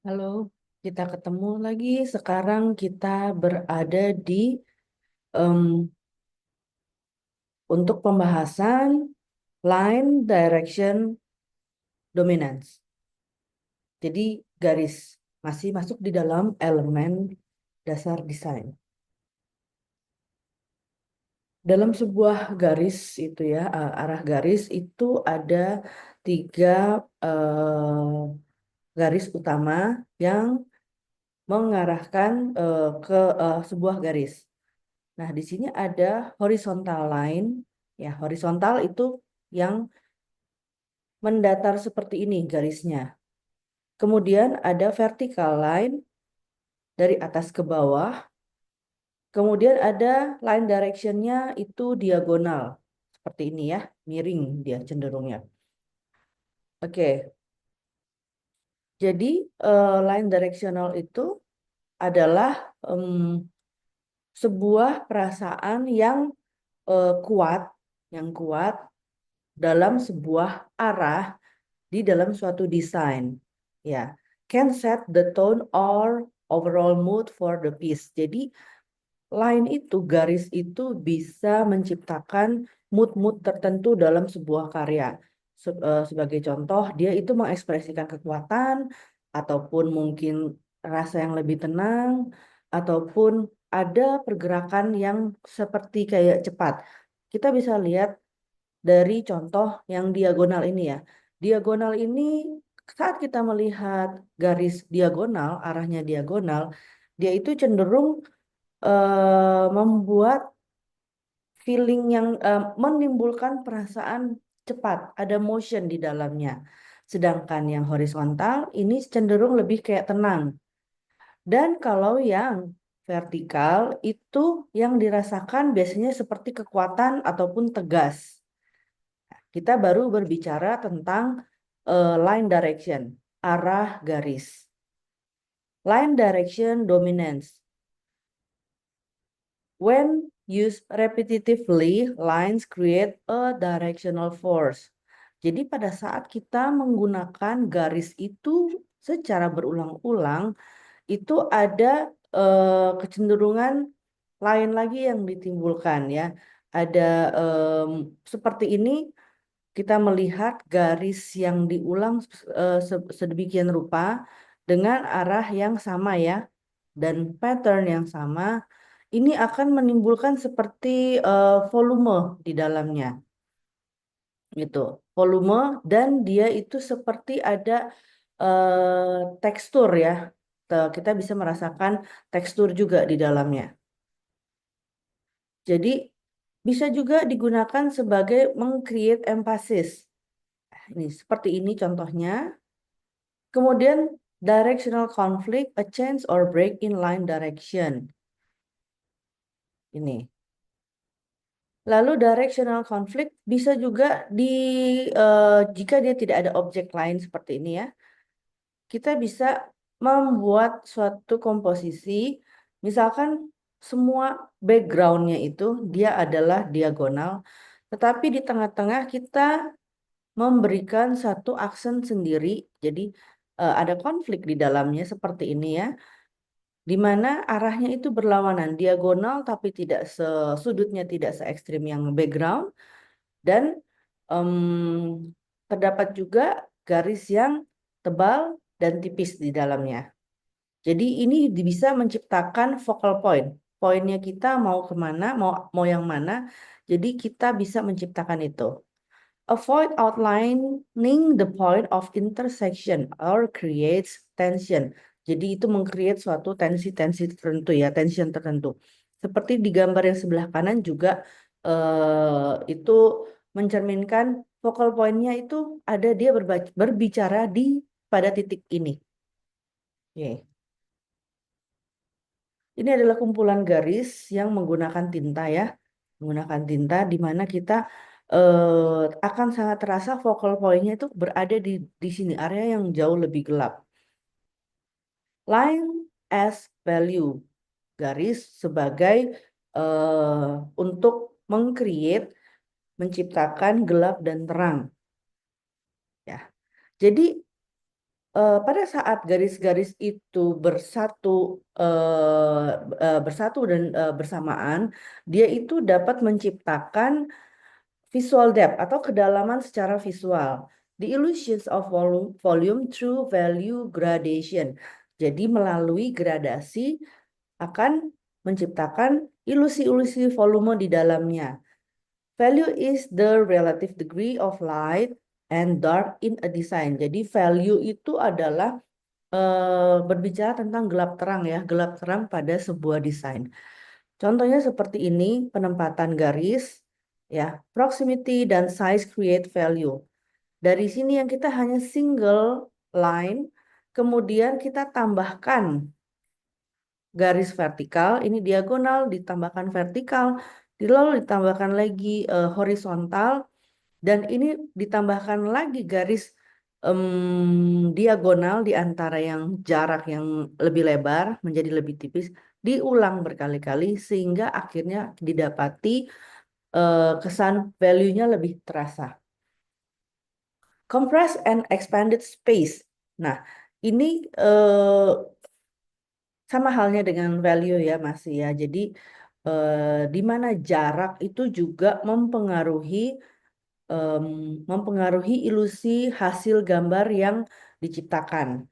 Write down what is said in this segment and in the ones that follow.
Halo, kita ketemu lagi. Sekarang kita berada di em, untuk pembahasan line direction dominance. Jadi garis masih masuk di dalam elemen dasar desain. Dalam sebuah garis itu ya, arah garis itu ada tiga garis utama yang mengarahkan ke sebuah garis. Nah, di sini ada horizontal line. Ya, horizontal itu yang mendatar seperti ini garisnya. Kemudian ada vertical line dari atas ke bawah. Kemudian ada line directionnya itu diagonal. Seperti ini ya, miring dia cenderungnya. Oke, jadi line directional itu adalah em, sebuah perasaan kuat, yang kuat dalam sebuah arah di dalam suatu desain. Ya, can set the tone or overall mood for the piece. Jadi line itu, garis itu bisa menciptakan mood-mood tertentu dalam sebuah karya. Sebagai contoh, dia itu mengekspresikan kekuatan ataupun mungkin rasa yang lebih tenang ataupun ada pergerakan yang seperti kayak cepat. Kita bisa lihat dari contoh yang diagonal ini ya. Diagonal ini saat kita melihat garis diagonal, arahnya diagonal, dia itu cenderung membuat feeling yang menimbulkan perasaan cepat, ada motion di dalamnya. Sedangkan yang horizontal ini cenderung lebih kayak tenang. Dan kalau yang vertikal itu yang dirasakan biasanya seperti kekuatan ataupun tegas. Kita baru berbicara tentang line direction, arah garis. Line direction dominance. When used repetitively, lines create a directional force. Jadi pada saat kita menggunakan garis itu secara berulang-ulang, itu ada kecenderungan lain lagi yang ditimbulkan ya. Ada seperti ini kita melihat garis yang diulang sedemikian rupa dengan arah yang sama ya dan pattern yang sama, ini akan menimbulkan seperti volume di dalamnya gitu. Volume dan dia itu seperti ada tekstur ya. Kita bisa merasakan tekstur juga di dalamnya. Jadi bisa juga digunakan sebagai meng-create emphasis. Ini seperti ini contohnya. Kemudian directional conflict, a change or break in line direction. Ini. Lalu directional conflict bisa juga jika dia tidak ada objek lain seperti ini ya, kita bisa membuat suatu komposisi, misalkan semua backgroundnya itu dia adalah diagonal, tetapi di tengah-tengah kita memberikan satu aksen sendiri, jadi ada konflik di dalamnya seperti ini ya, di mana arahnya itu berlawanan, diagonal tapi tidak sudutnya tidak se ekstrim yang background dan em, terdapat juga garis yang tebal dan tipis di dalamnya. Jadi ini bisa menciptakan focal point. Poinnya kita mau kemana, mau yang mana. Jadi kita bisa menciptakan itu. Avoid outlining the point of intersection or creates tension. Jadi itu meng-create suatu tensi-tensi tertentu ya, tension tertentu. Seperti di gambar yang sebelah kanan juga itu mencerminkan focal point-nya itu ada dia berbicara di pada titik ini. Oke. Ini adalah kumpulan garis yang menggunakan tinta ya, menggunakan tinta di mana kita akan sangat terasa focal point-nya itu berada di sini, area yang jauh lebih gelap. Line as value, garis sebagai untuk meng-create, menciptakan gelap dan terang. Ya, jadi pada saat garis-garis itu bersatu dan bersamaan, dia itu dapat menciptakan visual depth atau kedalaman secara visual. The illusions of volume through value gradation. Jadi melalui gradasi akan menciptakan ilusi-ilusi volume di dalamnya. Value is the relative degree of light and dark in a design. Jadi value itu adalah berbicara tentang gelap terang ya, gelap terang pada sebuah desain. Contohnya seperti ini, penempatan garis, ya, proximity dan size create value. Dari sini yang kita hanya single line, kemudian kita tambahkan garis vertikal, ini diagonal, ditambahkan vertikal, lalu ditambahkan lagi horizontal, dan ini ditambahkan lagi garis diagonal di antara yang jarak yang lebih lebar menjadi lebih tipis, diulang berkali-kali sehingga akhirnya didapati kesan value-nya lebih terasa. Compress and expanded space. Nah, ini sama halnya dengan value ya masih ya. Jadi di mana jarak itu juga mempengaruhi ilusi hasil gambar yang diciptakan.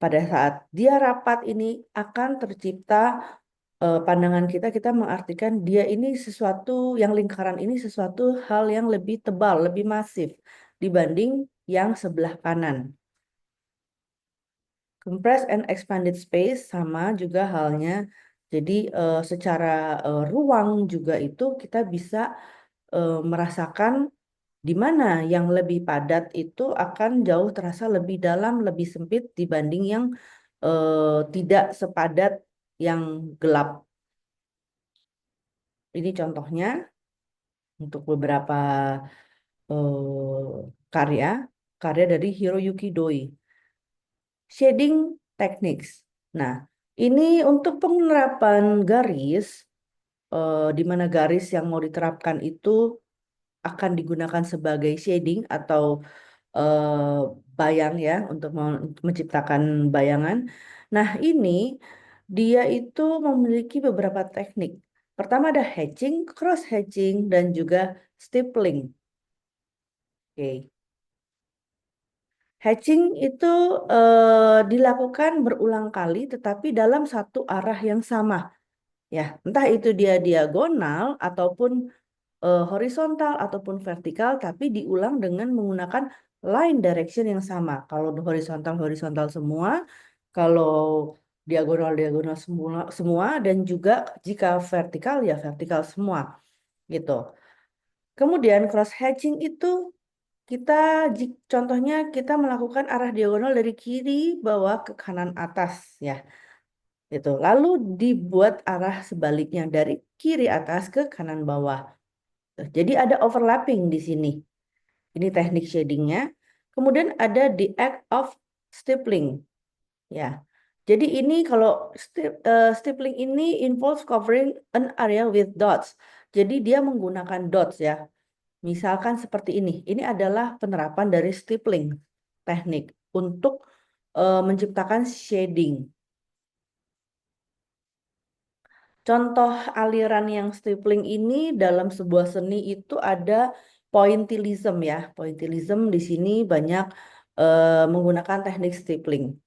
Pada saat dia rapat ini akan tercipta pandangan kita mengartikan dia ini sesuatu yang lingkaran ini sesuatu hal yang lebih tebal, lebih masif dibanding yang sebelah kanan. Compressed and expanded space sama juga halnya. Jadi secara ruang juga itu kita bisa merasakan di mana yang lebih padat itu akan jauh terasa lebih dalam, lebih sempit dibanding yang tidak sepadat yang gelap. Ini contohnya untuk beberapa karya, karya dari Hiroyuki Doi. Shading techniques. Nah, ini untuk penerapan garis, di mana garis yang mau diterapkan itu akan digunakan sebagai shading atau eh, bayang ya untuk menciptakan bayangan. Nah, ini dia itu memiliki beberapa teknik. Pertama ada hatching, cross hatching, dan juga stippling. Oke. Hatching itu dilakukan berulang kali tetapi dalam satu arah yang sama. Ya, entah itu dia diagonal ataupun horizontal ataupun vertikal, tapi diulang dengan menggunakan line direction yang sama. Kalau horizontal horizontal semua, kalau diagonal diagonal semua, dan juga jika vertikal ya vertikal semua, gitu. Kemudian cross hatching itu kita contohnya kita melakukan arah diagonal dari kiri bawah ke kanan atas ya. Gitu. Lalu dibuat arah sebaliknya dari kiri atas ke kanan bawah. Jadi ada overlapping di sini. Ini teknik shadingnya. Kemudian ada the act of stippling. Ya. Jadi ini kalau stippling ini involves covering an area with dots. Jadi dia menggunakan dots ya. Misalkan seperti ini. Ini adalah penerapan dari stippling teknik untuk menciptakan shading. Contoh aliran yang stippling ini dalam sebuah seni itu ada pointillism ya. Pointillism di sini banyak menggunakan teknik stippling.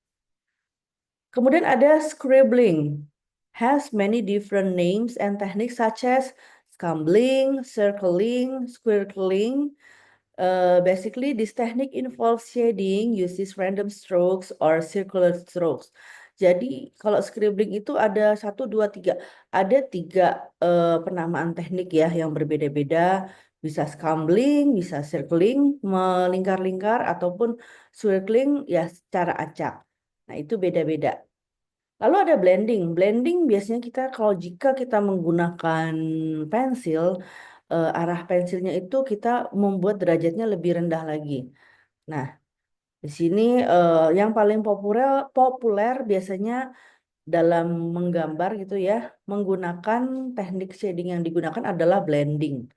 Kemudian ada scribbling. Has many different names and techniques such as scumbling, circling, squircling. Basically, this technique involves shading, uses random strokes or circular strokes. Jadi, kalau scribbling itu ada satu, dua, tiga. Ada tiga penamaan teknik ya yang berbeda-beda. Bisa scumbling, bisa circling, melingkar-lingkar, ataupun swirling ya secara acak. Nah, itu beda-beda. Lalu ada blending. Blending biasanya kita kalau jika kita menggunakan pensil, arah pensilnya itu kita membuat derajatnya lebih rendah lagi. Nah, di sini yang paling populer biasanya dalam menggambar gitu ya, menggunakan teknik shading yang digunakan adalah blending.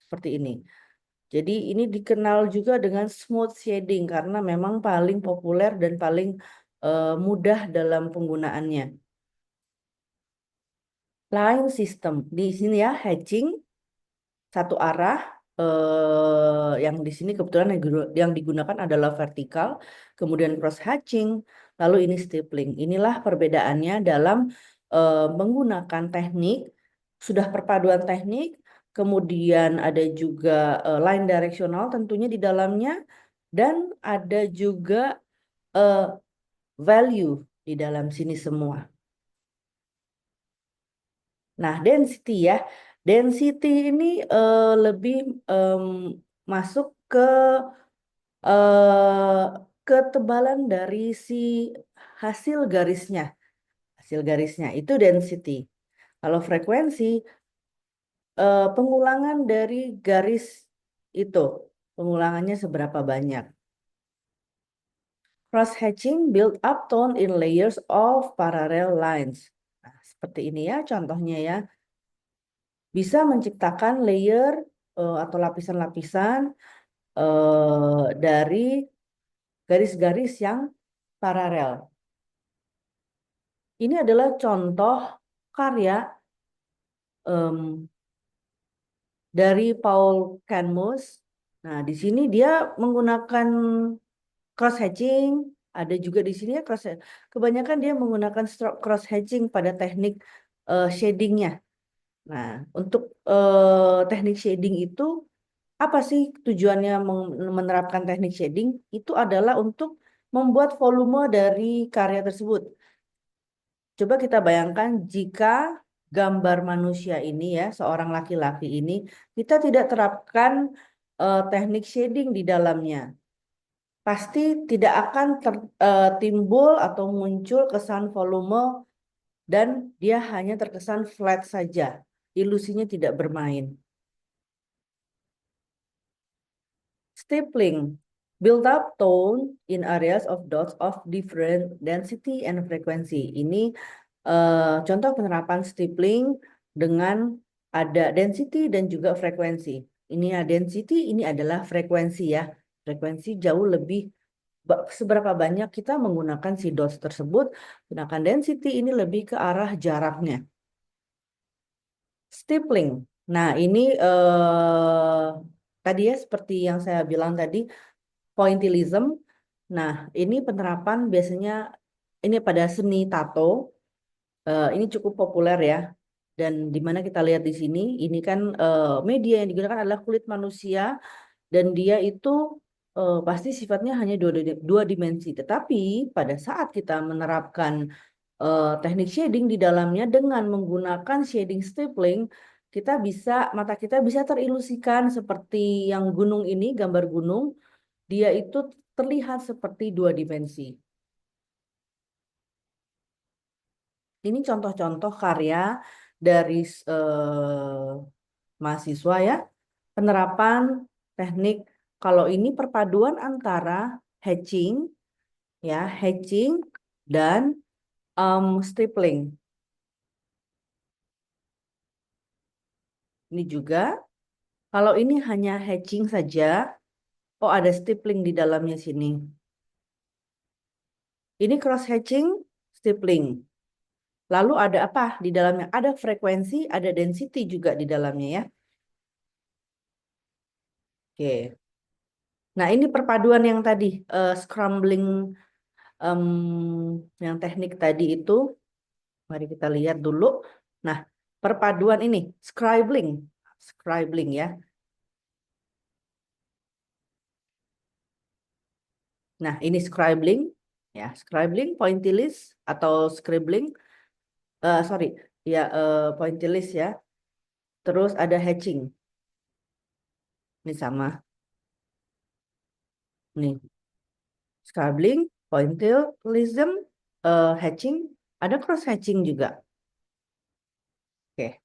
Seperti ini. Jadi ini dikenal juga dengan smooth shading karena memang paling populer dan paling mudah dalam penggunaannya. Line system di sini ya, hatching satu arah, yang di sini kebetulan yang digunakan adalah vertikal, kemudian cross hatching, lalu ini stippling. Inilah perbedaannya dalam menggunakan teknik, sudah perpaduan teknik, kemudian ada juga line directional tentunya di dalamnya, dan ada juga eh, value di dalam sini semua. Nah, density ya. Density ini lebih em, masuk ke eh, ketebalan dari si hasil garisnya. Hasil garisnya itu density. Kalau frekuensi, pengulangan dari garis itu. Pengulangannya seberapa banyak. Cross-hatching build up tone in layers of parallel lines. Nah, seperti ini ya contohnya ya. Bisa menciptakan layer atau lapisan-lapisan dari garis-garis yang paralel. Ini adalah contoh karya em, dari Paul Canmus. Nah, di sini dia menggunakan cross hatching, ada juga di sini ya kebanyakan dia menggunakan stroke cross hatching pada teknik shadingnya. Nah, untuk teknik shading itu apa sih tujuannya menerapkan teknik shading? Itu adalah untuk membuat volume dari karya tersebut. Coba kita bayangkan jika gambar manusia ini ya, seorang laki-laki ini, kita tidak terapkan teknik shading di dalamnya. Pasti tidak akan timbul atau muncul kesan volume dan dia hanya terkesan flat saja. Ilusinya tidak bermain. Stippling, build up tone in areas of dots of different density and frequency. Ini contoh penerapan stippling dengan ada density dan juga frekuensi. Ini ada density, ini adalah frekuensi ya. Frekuensi jauh lebih seberapa banyak kita menggunakan si dots tersebut. Sedangkan density ini lebih ke arah jaraknya. Stippling. Nah, ini tadi ya seperti yang saya bilang tadi, pointillism. Nah, ini penerapan biasanya ini pada seni tato. Ini cukup populer ya. Dan di mana kita lihat di sini, ini kan media yang digunakan adalah kulit manusia dan dia itu pasti sifatnya hanya dua dimensi. Tetapi pada saat kita menerapkan teknik shading di dalamnya dengan menggunakan shading stippling, mata kita bisa terilusikan seperti yang gunung ini, gambar gunung, dia itu terlihat seperti dua dimensi. Ini contoh-contoh karya dari mahasiswa ya, penerapan teknik. Kalau ini perpaduan antara hatching, ya, hatching dan stippling. Ini juga, kalau ini hanya hatching saja, oh ada stippling di dalamnya sini. Ini cross hatching, stippling. Lalu ada apa di dalamnya? Ada frekuensi, ada density juga di dalamnya ya. Oke. Nah, ini perpaduan yang tadi, scrambling, yang teknik tadi itu. Mari kita lihat dulu. Nah, perpaduan ini, scribbling. Scribbling ya. Nah, ini scribbling. Ya, scribbling, pointillist, atau scribbling. Sorry, ya pointillist ya. Terus ada hatching. Ini sama. Nih, scribbling, pointillism, hatching, ada cross hatching juga. Oke.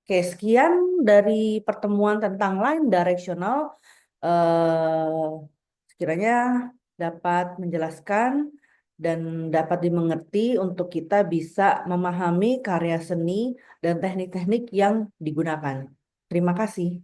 Oke, sekian dari pertemuan tentang line directional. Eh, Sekiranya dapat menjelaskan dan dapat dimengerti untuk kita bisa memahami karya seni dan teknik-teknik yang digunakan. Terima kasih.